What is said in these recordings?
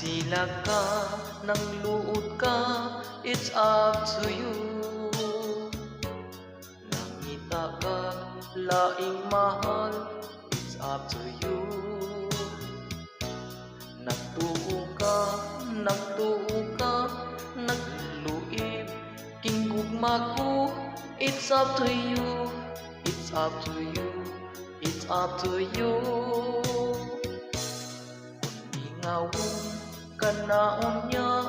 Nilag ka, nang luod ka, it's up to you. Nangita ka, laing mahal, it's up to you. Nagtuo ka, nagluib, kinggugma ko, it's up to you, it's up to you, it's up to you. Kung ingawon kanaon niya,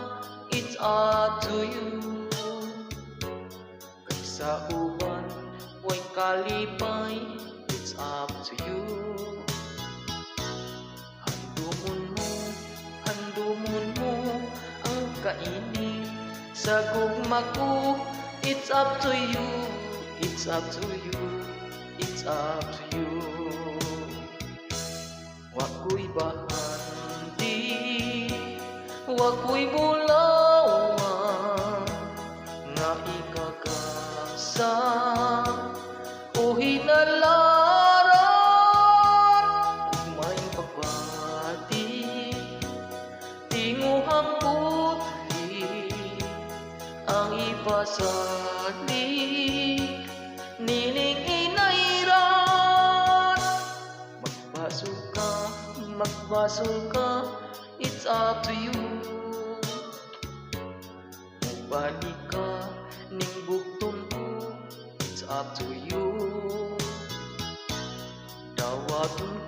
it's up to you. Kaysa uban, way kalipay, it's up to you. Handumon mo ang kainit sa gugma ko, it's up to you, it's up to you, it's up to you. Wako'y bahandi, wako'y bulawan, nga ikagasa o hinalaran, ug may pagbati, tinguhang putli, ang ipasalik, nining inairan. Magbasol ka, it's up to you. Mubalik ka, ning bugton ko, it's up to you. Dawaton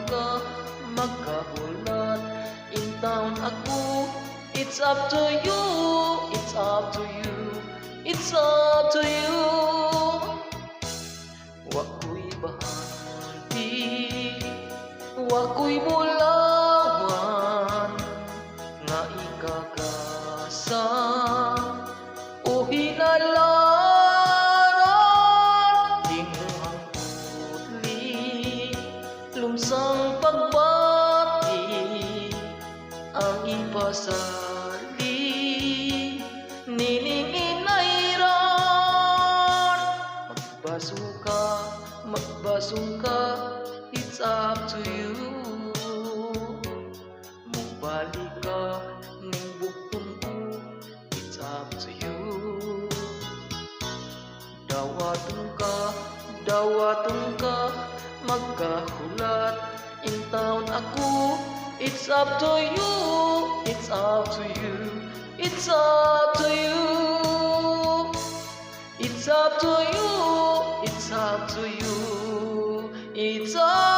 ka, magkahulat, intawon ako, it's up to you, it's up to you, it's up to you. Wako'y bahandi, wako'y bulawan, nga ikagasa o hinalaran, tinguhang putli, lumsang pagbati, ang ipasali, nining inairan. Magbasong ka, it's up to you. Mubalik ka, ning bugton ko, it's up to you. Dawaton ka, magkahulat, intawon ako, it's up to you, it's up to you, it's up to you, it's up to you, it's up to you, it's up